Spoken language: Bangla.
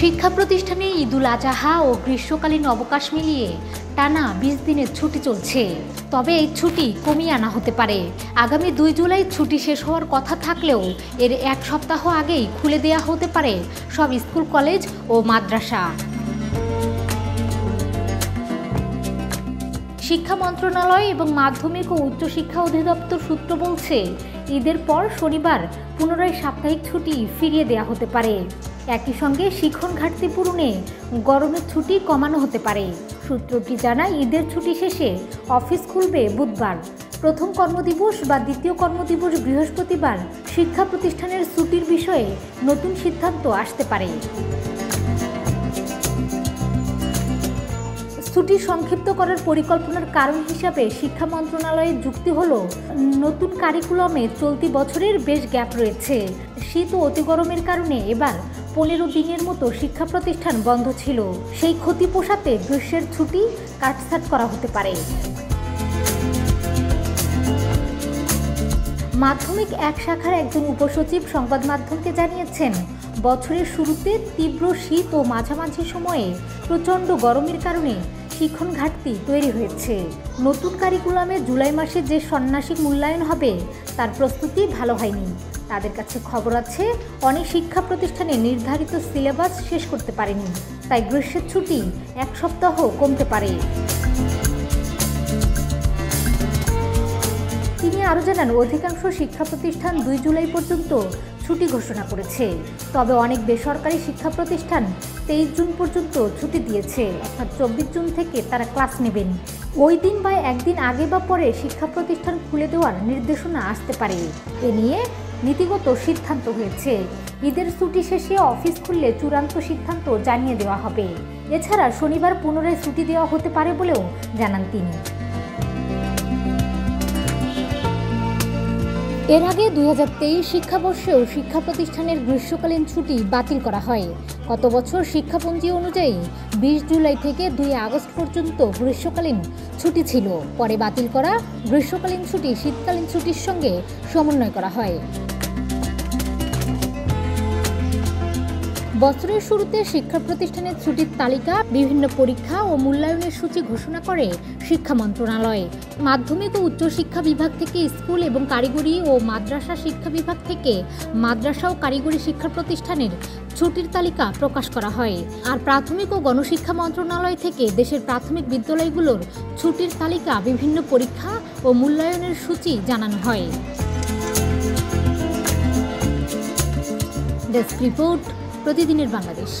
শিক্ষা প্রতিষ্ঠানে ঈদুল আজহা ও গ্রীষ্মকালীন অবকাশ মিলিয়ে টানা ২০ দিনের ছুটি চলছে। তবে এই ছুটি কমিয়ে আনা হতে পারে। আগামী ২ জুলাই ছুটি শেষ হওয়ার কথা থাকলেও এর এক সপ্তাহ আগেই খুলে দেওয়া হতে পারে সব স্কুল, কলেজ ও মাদ্রাসা। শিক্ষা মন্ত্রণালয় এবং মাধ্যমিক ও উচ্চশিক্ষা অধিদপ্তর সূত্র বলছে, ঈদের পর শনিবার পুনরায় সাপ্তাহিক ছুটি ফিরিয়ে দেওয়া হতে পারে। একই সঙ্গে শিক্ষণ ঘাটতি পূরণে গরমের ছুটি কমানো হতে পারে। সূত্রটি জানায়, ঈদের ছুটি শেষে অফিস খুলবে বুধবার। প্রথম কর্মদিবস বা দ্বিতীয় কর্মদিবস বৃহস্পতিবার শিক্ষা প্রতিষ্ঠানের ছুটির বিষয়ে নতুন সিদ্ধান্ত আসতে পারে। ছুটি সংক্ষিপ্ত করার পরিকল্পনার কারণ হিসাবে শিক্ষা মন্ত্রণালয়ের যুক্তি হলো, নতুন কারিকুলামে চলতি বছরের বেশ গ্যাপ রয়েছে। শীত ও অতি গরমের কারণে এবার ১৫ দিনের মতো শিক্ষা প্রতিষ্ঠান বন্ধ ছিল। সেই ক্ষতি পোষাতে গ্রীষ্মের ছুটি কাটছাঁট করা হতে পারে। মাধ্যমিক এক শাখার একজন উপসচিব সংবাদ মাধ্যমকে জানিয়েছেন, বছরের শুরুতে তীব্র শীত ও মাঝামাঝি সময়ে প্রচণ্ড গরমের কারণে শিক্ষণ ঘাটতি তৈরি হয়েছে। নতুন কারিকুলামে জুলাই মাসে যে ষান্মাসিক মূল্যায়ন হবে তার প্রস্তুতি ভালো হয়নি। তাদের কাছে খবর আছে, অনেক শিক্ষা প্রতিষ্ঠানে নির্ধারিত সিলেবাস শেষ করতে পারেনি, তাই গ্রীষ্মের ছুটি এক সপ্তাহ কমতে পারে। তিনি আরও জানান, অধিকাংশ শিক্ষা প্রতিষ্ঠান ২ জুলাই পর্যন্ত ছুটি ঘোষণা করেছে। তবে অনেক বেসরকারি শিক্ষা প্রতিষ্ঠান ২৩ জুন পর্যন্ত ছুটি দিয়েছে, অর্থাৎ ২৪ জুন থেকে তারা ক্লাস নেবেন। ওই দিন বা একদিন আগে বা পরে শিক্ষা প্রতিষ্ঠান খুলে দেওয়ার নির্দেশনা আসতে পারে। এ নিয়ে নীতিগত সিদ্ধান্ত হয়েছে। ঈদের ছুটি শেষে অফিস খুললে চূড়ান্ত সিদ্ধান্ত জানিয়ে দেওয়া হবে। এছাড়া শনিবার পুনরায় ছুটি দেওয়া হতে পারে বলেও জানান তিনি। এর আগে ২০২৩ শিক্ষাবর্ষেও শিক্ষা প্রতিষ্ঠানের গ্রীষ্মকালীন ছুটি বাতিল করা হয়। গত বছর শিক্ষাপঞ্জি অনুযায়ী ২০ জুলাই থেকে ২ আগস্ট পর্যন্ত গ্রীষ্মকালীন ছুটি ছিল। পরে বাতিল করা গ্রীষ্মকালীন ছুটি শীতকালীন ছুটির সঙ্গে সমন্বয় করা হয়। বছরের শুরুতে শিক্ষা প্রতিষ্ঠানের ছুটির তালিকা, বিভিন্ন পরীক্ষা ও মূল্যায়নের সূচি ঘোষণা করে শিক্ষা মন্ত্রণালয়। মাধ্যমিক ও উচ্চশিক্ষা বিভাগ থেকে স্কুল এবং কারিগরি ও মাদ্রাসা শিক্ষা বিভাগ থেকে মাদ্রাসা ও কারিগরি শিক্ষা প্রতিষ্ঠানের ছুটির তালিকা প্রকাশ করা হয়। আর প্রাথমিক ও গণশিক্ষা মন্ত্রণালয় থেকে দেশের প্রাথমিক বিদ্যালয়গুলোর ছুটির তালিকা, বিভিন্ন পরীক্ষা ও মূল্যায়নের সূচি জানানো হয়। ডেস্ক রিপোর্ট, প্রতিদিনের বাংলাদেশ।